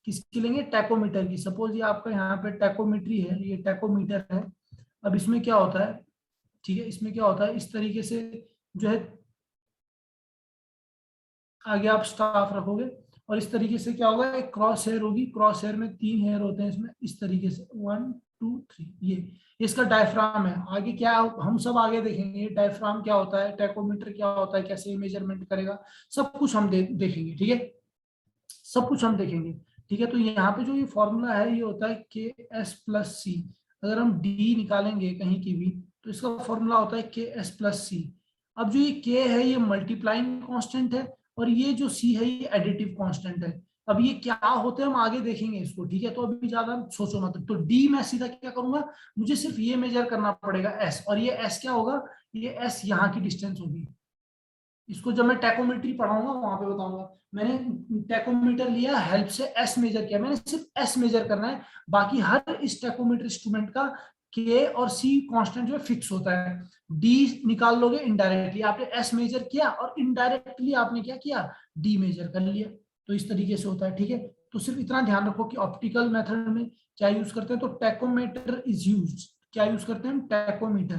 किसकी लेंगे, टैकोमीटर की। सपोज ये आपका यहाँ पे टैकोमीट्री है, ये टैकोमीटर है। अब इसमें क्या होता है, ठीक है, इसमें क्या होता है, इस तरीके से जो है आगे आप स्टाफ रखोगे, और इस तरीके से क्या होगा, एक क्रॉस हेयर होगी, क्रॉस हेयर में 3 हेयर होते हैं इसमें, इस तरीके से 1 2 3, ये इसका डायफ्राम है। आगे क्या, हम सब आगे देखेंगे डायफ्राम क्या होता है, टैकोमीटर क्या होता है, कैसे मेजरमेंट करेगा, सब कुछ हम देखेंगे, ठीक है, सब कुछ हम देखेंगे, ठीक है। तो यहाँ पे जो ये फॉर्मूला है, ये होता है KS+C। अगर हम D निकालेंगे कहीं की भी, तो इसका फॉर्मूला होता है KS+C। अब जो ये K है, ये मल्टीप्लाइंग कांस्टेंट है, और ये जो C है, ये एडिटिव कांस्टेंट है। अब ये क्या होते हैं हम आगे देखेंगे इसको, ठीक है, तो अभी ज्यादा सोचो मत। तो D मैं सीधा क्या करूंगा, मुझे सिर्फ ये मेजर करना पड़ेगा S, और ये S क्या होगा, ये S यहाँ की डिस्टेंस होगी। इसको जब मैं टैकोमेट्री पढ़ाऊंगा वहां पे बताऊंगा। मैंने टैकोमीटर लिया, हेल्प से एस मेजर किया, मैंने सिर्फ एस मेजर करना है, बाकी हर इस टैकोमीटर इंस्ट्रूमेंट का के और सी कांस्टेंट जो है फिक्स होता है, डी निकाल लोगे इनडायरेक्टली, आपने एस मेजर किया और इनडायरेक्टली आपने क्या किया, डी मेजर कर लिया। तो इस तरीके से होता है, ठीक है। तो सिर्फ इतना ध्यान रखो कि ऑप्टिकल मेथड में क्या यूज करते हैं, तो टैकोमीटर इज यूज, क्या यूज करते हैं, tachometer,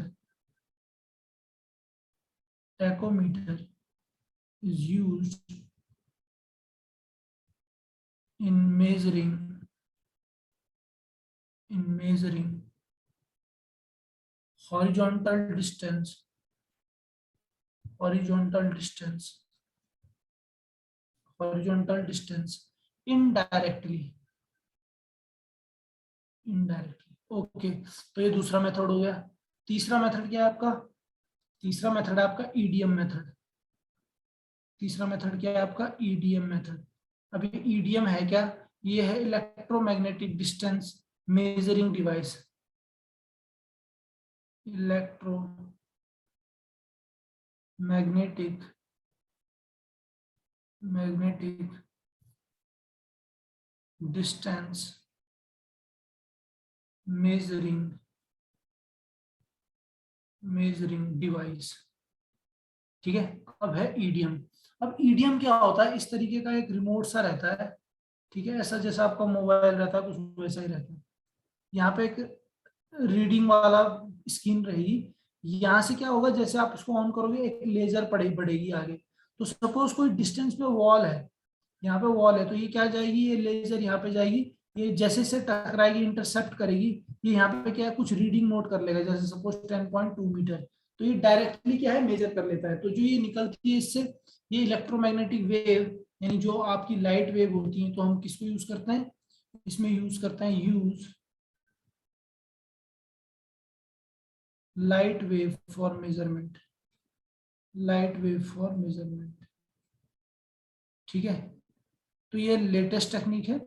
tachometer is use in measuring horizontal distance, horizontal distance, horizontal distance indirectly, indirectly। Okay, तो ये दूसरा मेथड हो गया। तीसरा मेथड क्या है आपका, तीसरा मेथड है आपका ईडीएम मेथड। तीसरा मेथड क्या है आपका, ईडीएम मेथड। अब ये ईडीएम है क्या, ये है electromagnetic distance measuring device, electromagnetic magnetic distance measuring device, ठीक है। अब है ईडीएम। अब ईडीएम क्या होता है, इस तरीके का एक रिमोट सा रहता है, ठीक है, ऐसा जैसा आपका मोबाइल रहता है कुछ वैसा ही रहता है। यहाँ पे एक रीडिंग वाला स्क्रीन रहेगी, यहाँ से क्या होगा, जैसे आप उसको ऑन करोगे एक लेजर बढ़ेगी आगे। तो सपोज कोई डिस्टेंस पे वॉल है, यहाँ पे वॉल है, तो ये क्या जाएगी, ये लेजर यहाँ पे जाएगी, ये जैसे से टकराएगी इंटरसेप्ट करेगी, ये यहाँ पे क्या है कुछ रीडिंग नोट कर लेगा, जैसे सपोज 10.2 मीटर। तो ये डायरेक्टली क्या है मेजर कर लेता है। तो जो ये निकलती है इससे, ये इलेक्ट्रोमैग्नेटिक वेव, यानी जो आपकी लाइट वेव होती है, तो हम किसको यूज करते हैं, इसमें यूज करते हैं, use light wave for measurement, light wave for measurement, ठीक है। तो ये लेटेस्ट टेक्निक है।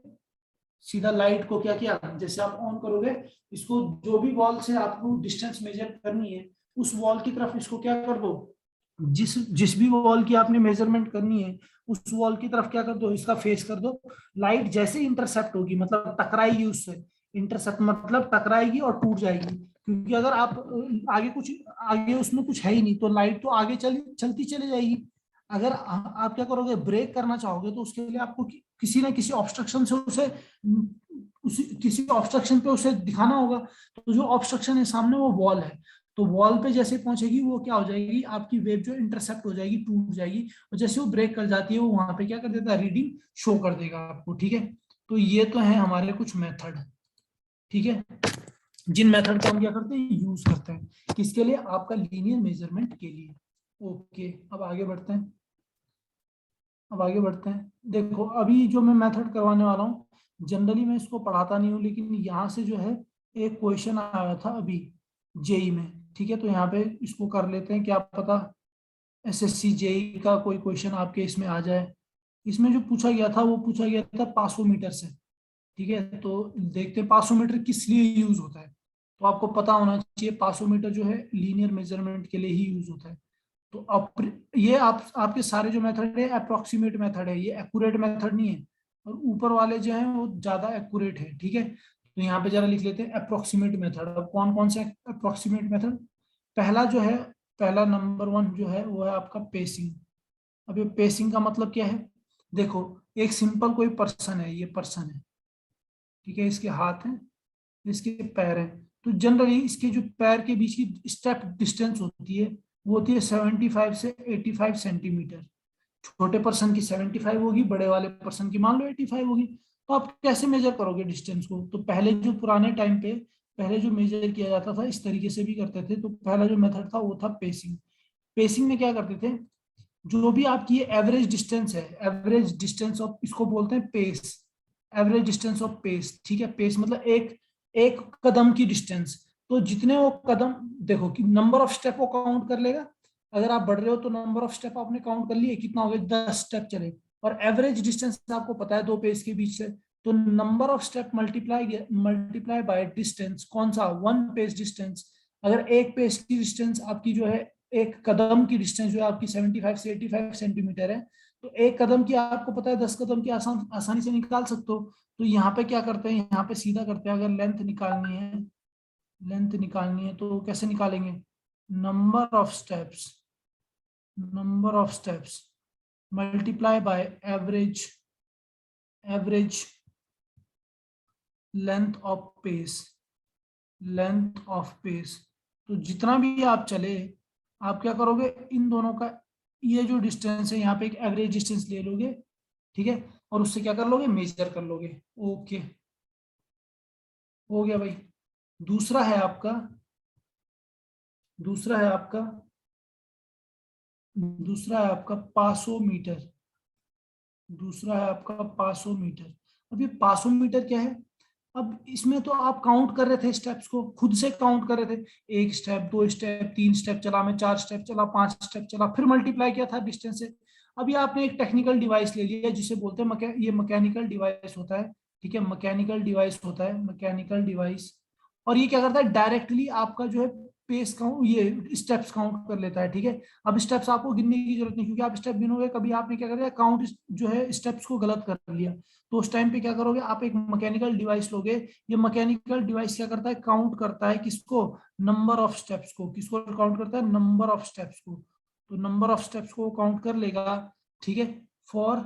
सीधा लाइट को क्या किया, जैसे आप ऑन करोगे इसको, जो भी वॉल से आपको डिस्टेंस मेजर करनी है उस वॉल की तरफ इसको क्या कर दो, जिस जिस भी वॉल की आपने मेजरमेंट करनी है उस वॉल की तरफ क्या कर दो, इसका फेस कर दो। लाइट जैसे इंटरसेप्ट होगी, मतलब टकराएगी उससे, इंटरसेप्ट मतलब टकराएगी और टूट जाएगी, क्योंकि अगर आप आगे कुछ, आगे उसमें कुछ है ही नहीं, तो लाइट तो आगे चलती चली जाएगी। अगर आप क्या करोगे, ब्रेक करना चाहोगे, तो उसके लिए आपको किसी ना किसी ऑब्स्ट्रक्शन से किसी ऑब्स्ट्रक्शन पे उसे दिखाना होगा। तो जो ऑब्स्ट्रक्शन है सामने वो वॉल है, तो वॉल पे जैसे पहुंचेगी वो क्या हो जाएगी, आपकी वेव जो इंटरसेप्ट हो जाएगी, टूट जाएगी, और जैसे वो ब्रेक कर जाती है वो वहां पे क्या कर देता है, रीडिंग शो कर देगा आपको, ठीक है। तो ये तो है हमारे कुछ मेथड, ठीक है, जिन मेथड को हम क्या करते हैं, यूज करते हैं किसके लिए, आपका लीनियर मेजरमेंट के लिए। ओके, अब आगे बढ़ते हैं, अब आगे बढ़ते हैं। देखो अभी जो मैं मेथड करवाने वाला हूँ, जनरली मैं इसको पढ़ाता नहीं हूँ, लेकिन यहाँ से जो है एक क्वेश्चन आया था अभी जेई में, ठीक है। तो यहाँ पे इसको कर लेते हैं, क्या पता एसएससी जेई का कोई क्वेश्चन आपके इसमें आ जाए। इसमें जो पूछा गया था वो पूछा गया था 500 मीटर से, ठीक है। तो देखते हैं 500 मीटर किस लिए यूज होता है। तो आपको पता होना चाहिए 500 मीटर जो है लीनियर मेजरमेंट के लिए ही यूज होता है। तो ये आपके सारे जो मेथड है अप्रोक्सीमेट मेथड है, ये एक्यूरेट मेथड नहीं है, और ऊपर वाले जो हैं वो ज्यादा एक्यूरेट है, ठीक है। तो यहाँ पे जरा लिख लेते हैं अप्रोक्सीमेट मेथड। अब कौन कौन से अप्रोक्सीमेट मेथड, पहला जो है, पहला नंबर 1 जो है वो है आपका पेसिंग। अब ये पेसिंग का मतलब क्या है, देखो एक सिंपल कोई पर्सन है, ये पर्सन है, ठीक है, इसके हाथ हैं, इसके पैर हैं। तो जनरली इसके जो पैर के बीच की स्टेप डिस्टेंस होती है वो होती है 75 से 85 सेंटीमीटर। छोटे पर्सन की 75 होगी, बड़े वाले पर्सन की मान लो 85 होगी। तो आप कैसे मेजर करोगे डिस्टेंस को, तो पहले जो पुराने टाइम पे पहले जो मेजर किया जाता था इस तरीके से भी करते थे। तो पहला जो मेथड था वो था पेसिंग। पेसिंग में क्या करते थे, जो भी आपकी एवरेज डिस्टेंस है, एवरेज डिस्टेंस ऑफ, इसको बोलते हैं pace, average distance of pace, ठीक है। पेस मतलब एक एक कदम की डिस्टेंस। तो जितने वो कदम, देखो कि नंबर ऑफ स्टेप वो काउंट कर लेगा, अगर आप बढ़ रहे हो तो नंबर ऑफ स्टेप आपने काउंट कर लिए, कितना हो गया, 10 स्टेप चले, और एवरेज डिस्टेंस आपको पता है दो पेस के बीच से, तो number of step multiply by distance, कौन सा, वन पेस डिस्टेंस। अगर एक पेस की डिस्टेंस आपकी जो है, एक कदम की डिस्टेंस जो है आपकी 75 से 85 सेंटीमीटर है, तो एक कदम की आपको पता है 10 कदम की आसानी से निकाल सकते हो। तो यहाँ पे क्या करते हैं, यहाँ पे सीधा करते हैं, अगर लेंथ निकालनी है लेंथ निकालनी है तो कैसे निकालेंगे, number of steps, number of steps multiply by average, average length of pace, length of pace. तो जितना भी आप चले, आप क्या करोगे, इन दोनों का ये जो डिस्टेंस है यहाँ पे एक एवरेज डिस्टेंस ले लोगे, ठीक है, और उससे क्या कर लोगे, मेजर कर लोगे। ओके, हो गया भाई। दूसरा है आपका, दूसरा है आपका, दूसरा है आपका पासोमीटर, दूसरा है आपका पासोमीटर। अब ये पासोमीटर क्या है, अब इसमें तो आप काउंट कर रहे थे स्टेप्स को, खुद से काउंट कर रहे थे, एक स्टेप, दो स्टेप, तीन स्टेप चला मैं, चार स्टेप चला, पांच स्टेप चला, फिर मल्टीप्लाई किया था डिस्टेंस से। अभी आपने एक टेक्निकल डिवाइस ले लिया जिसे बोलते हैं ये मैकेनिकल डिवाइस होता है, ठीक है, मैकेनिकल डिवाइस होता है, मैकेनिकल डिवाइस। और ये क्या करता है, डायरेक्टली आपका जो है पेस काउंट, ये स्टेप्स काउंट कर लेता है, ठीक है। अब स्टेप्स आपको गिनने की जरूरत नहीं, क्योंकि आप स्टेप गिनोगे कभी, आपने क्या कर दिया, काउंट जो है स्टेप्स को गलत कर लिया। तो उस टाइम पे क्या करोगे, आप एक मैकेनिकल डिवाइस लोगे। ये मैकेनिकल डिवाइस क्या करता है, काउंट करता है किसको, नंबर ऑफ स्टेप्स को। किसको काउंट करता है, नंबर ऑफ स्टेप्स को। तो नंबर ऑफ स्टेप्स को काउंट कर लेगा, ठीक है। फॉर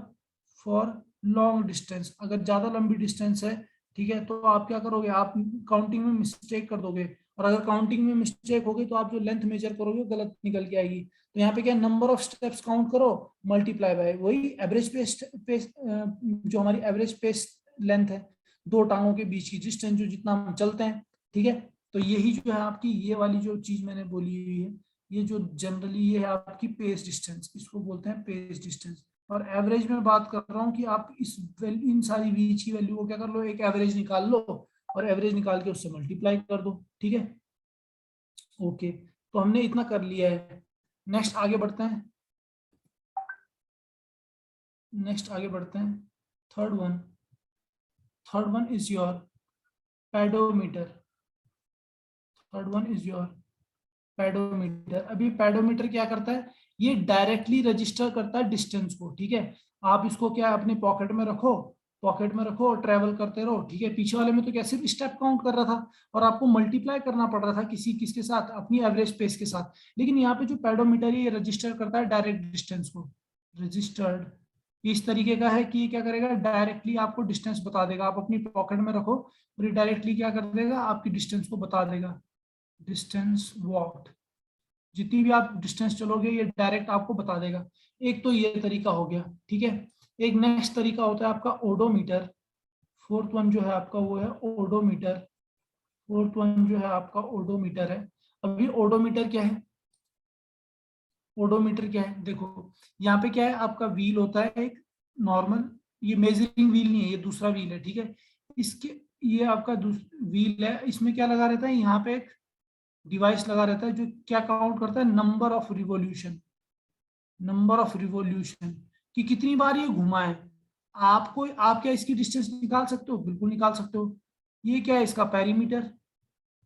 फॉर लॉन्ग डिस्टेंस, अगर ज्यादा लंबी डिस्टेंस है, ठीक है, तो आप क्या करोगे, आप काउंटिंग में मिस्टेक कर दोगे। और अगर काउंटिंग में मिस्टेक होगी तो आप जो लेंथ मेजर करोगे वो गलत निकल के आएगी। तो यहाँ पे क्या, नंबर ऑफ स्टेप्स काउंट करो, मल्टीप्लाई बाय वही एवरेज पेस, जो हमारी एवरेज पेस लेंथ है, दो टांगों के बीच की डिस्टेंस, जो जितना हम चलते हैं, ठीक है। तो यही जो है आपकी ये वाली जो चीज मैंने बोली हुई है, ये जो जनरली ये है आपकी पेस डिस्टेंस, इसको बोलते हैं पेस डिस्टेंस। और एवरेज में बात कर रहा हूँ कि आप इस इन सारी बीच की वैल्यू को क्या कर लो, एक एवरेज निकाल लो, और एवरेज निकाल के उससे मल्टीप्लाई कर दो, ठीक है। ओके, तो हमने इतना कर लिया है। नेक्स्ट आगे बढ़ते हैं, नेक्स्ट आगे बढ़ते हैं। Third one, third one is your pedometer, third one is your pedometer. अभी पेडोमीटर क्या करता है, ये डायरेक्टली रजिस्टर करता है डिस्टेंस को, ठीक है। आप इसको क्या अपने पॉकेट में रखो, पॉकेट में रखो और ट्रेवल करते रहो, ठीक है। पीछे वाले में तो क्या सिर्फ स्टेप काउंट कर रहा था, और आपको मल्टीप्लाई करना पड़ रहा था किसी किसके साथ, अपनी एवरेज पेस के साथ। लेकिन यहाँ पे जो पेडोमीटर है ये रजिस्टर करता है डायरेक्ट डिस्टेंस को, रजिस्टर्ड इस तरीके का है कि क्या करेगा, डायरेक्टली आपको डिस्टेंस बता देगा। आप अपनी पॉकेट में रखो और ये डायरेक्टली क्या कर देगा, आपकी डिस्टेंस को बता देगा, डिस्टेंस वॉक्ड, जितनी भी आप डिस्टेंस चलोगे ये डायरेक्ट आपको बता देगा। एक तो ये तरीका हो गया, ठीक है। एक नेक्स्ट तरीका होता है आपका ओडोमीटर। फोर्थ वन जो है आपका वो है ओडोमीटर, फोर्थ वन जो है आपका ओडोमीटर है। अभी ओडोमीटर क्या है, ओडोमीटर क्या है, देखो यहाँ पे क्या है, आपका व्हील होता है एक नॉर्मल, ये मेजरिंग व्हील नहीं है, ये दूसरा व्हील है, ठीक है। इसके, ये आपका व्हील है, इसमें क्या लगा रहता है, यहाँ पे एक डिवाइस लगा रहता है जो क्या काउंट करता है, number of revolution, number of revolution कि कितनी बार ये घुमा है। आपको, आप क्या इसकी डिस्टेंस निकाल सकते हो, बिल्कुल निकाल सकते हो। ये क्या है, इसका पेरीमीटर,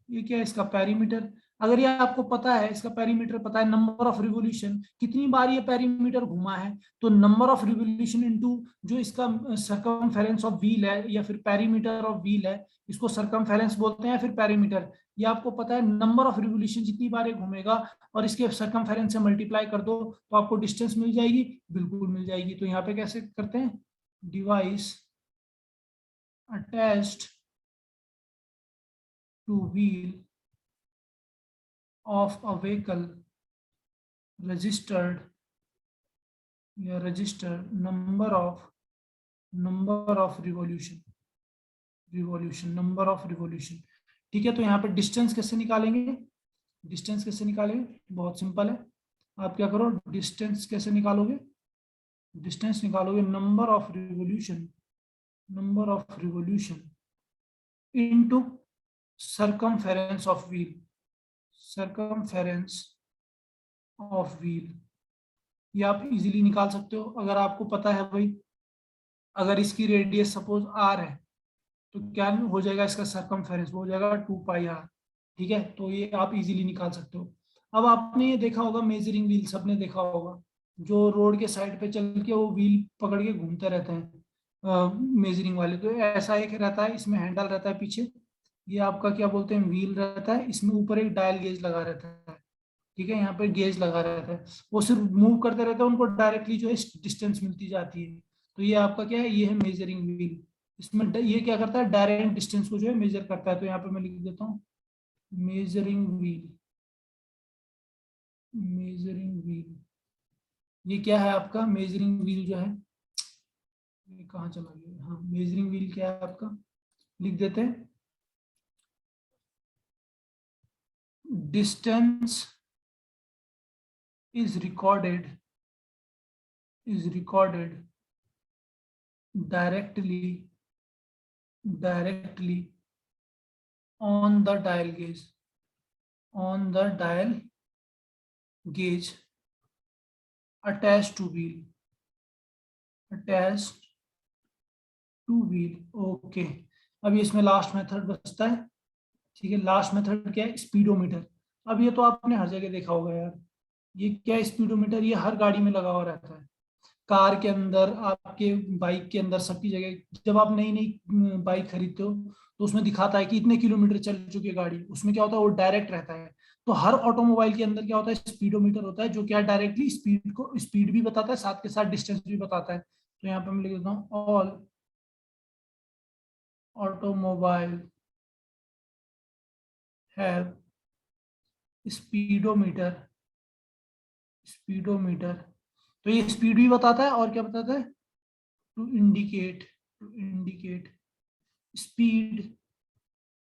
ये क्या है, इसका पेरीमीटर। अगर ये आपको पता है, इसका पेरीमीटर पता है, नंबर ऑफ रिवॉल्यूशन कितनी बार ये पेरीमीटर घुमा है, तो नंबर ऑफ रिवॉल्यूशन इनटू जो इसका सरकमफेरेंस ऑफ व्हील है या फिर पेरीमीटर ऑफ व्हील है, इसको सरकमफेरेंस बोलते हैं या फिर पेरीमीटर। ये आपको पता है, नंबर ऑफ रिवॉल्यूशन जितनी बार ये घूमेगा और इसके सरकमफेरेंस से मल्टीप्लाई कर दो तो आपको डिस्टेंस मिल जाएगी, बिल्कुल मिल जाएगी। तो यहाँ पे कैसे करते हैं, device attached two wheel of a vehicle registered या registered number of revolution, revolution, number of revolution, ठीक है। तो यहाँ पे डिस्टेंस कैसे निकालेंगे, डिस्टेंस कैसे निकालेंगे, बहुत सिंपल है। आप क्या करो, डिस्टेंस कैसे निकालोगे, डिस्टेंस निकालोगे number of revolution, number of revolution into circumference of wheel, circumference of wheel. ये आप इजीली निकाल सकते हो अगर आपको पता है भाई। अगर इसकी रेडियस सपोज आर है तो क्या हो जाएगा, इसका सरकमफेरेंस वो हो जाएगा 2πr, ठीक है। तो ये आप इजीली निकाल सकते हो। अब आपने ये देखा होगा मेजरिंग व्हील, सबने देखा होगा, जो रोड के साइड पे चल के वो व्हील पकड़ के घूमते रहते हैं मेजरिंग वाले। तो ऐसा एक रहता है, इसमें हैंडल रहता है पीछे, ये आपका क्या बोलते हैं व्हील रहता है, इसमें ऊपर एक डायल गेज लगा रहता है। ठीक है, यहाँ पे गेज लगा रहता है, वो सिर्फ मूव करते रहते हैं, उनको डायरेक्टली जो है डिस्टेंस मिलती जाती है। तो ये आपका क्या है, ये है मेजरिंग व्हील। इसमें ये क्या करता है, डायरेक्ट डिस्टेंस को जो है मेजर करता है। तो यहाँ पे मैं लिख देता हूँ मेजरिंग व्हील। मेजरिंग व्हील, ये क्या है आपका मेजरिंग व्हील जो है, ये कहाँ चला गया, हाँ मेजरिंग व्हील क्या है आपका, लिख देते हैं distance is recorded is recorded directly directly on the dial gauge, on the dial gauge attached to wheel, attached to wheel। Okay, अब इसमें लास्ट मेथड बचता है। ठीक है, लास्ट मेथड क्या है, स्पीडोमीटर। अब ये तो आपने हर जगह देखा होगा यार, ये क्या है स्पीडोमीटर, ये हर गाड़ी में लगा हुआ रहता है, कार के अंदर, आपके बाइक के अंदर, सबकी जगह। जब आप नई नई बाइक खरीदते हो तो उसमें दिखाता है कि इतने किलोमीटर चल चुकी है गाड़ी, उसमें क्या होता है वो डायरेक्ट रहता है। तो हर ऑटोमोबाइल के अंदर क्या होता है, स्पीडोमीटर होता है, जो क्या डायरेक्टली स्पीड को, स्पीड भी बताता है, साथ के साथ डिस्टेंस भी बताता है। तो यहाँ पे मैं लिख देता हूँ all automobile have speedometer. Speedometer, तो ये स्पीड भी बताता है और क्या बताता है, to indicate speed,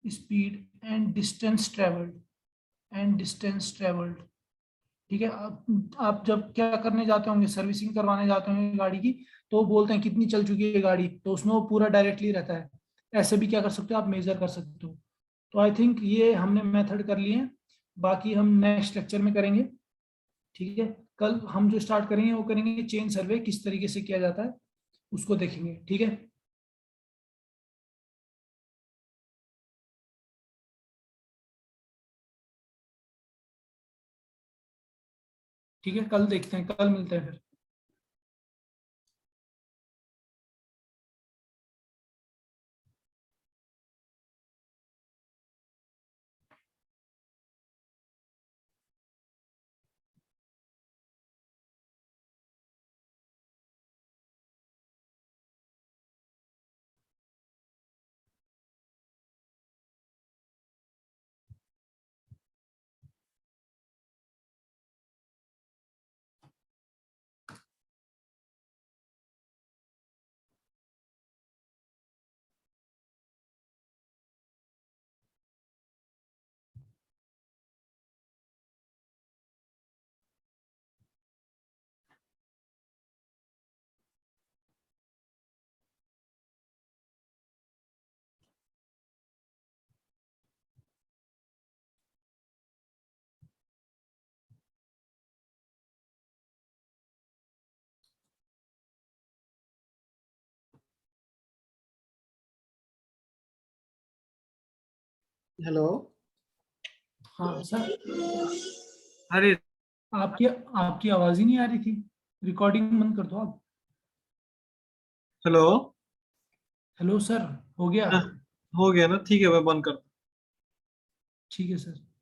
speed and distance travelled, and distance travelled. ठीक है, आप जब क्या करने जाते होंगे, सर्विसिंग करवाने जाते होंगे गाड़ी की, तो वो बोलते हैं कितनी चल चुकी है गाड़ी, तो उसमें वो पूरा डायरेक्टली रहता है। ऐसे भी क्या कर सकते हो आप, मेजर कर सकते हो। तो आई थिंक ये हमने मेथड कर लिए हैं, बाकी हम नेक्स्ट लेक्चर में करेंगे। ठीक है, कल हम जो स्टार्ट करेंगे वो करेंगे चेन सर्वे किस तरीके से किया जाता है, उसको देखेंगे। ठीक है, ठीक है, कल देखते हैं, कल मिलते हैं फिर। हेलो। हाँ सर, अरे आपकी आपकी आवाज ही नहीं आ रही थी, रिकॉर्डिंग बंद कर दो आप। हेलो। हेलो सर, हो गया? हाँ, हो गया ना, ठीक है मैं बंद कर। ठीक है सर।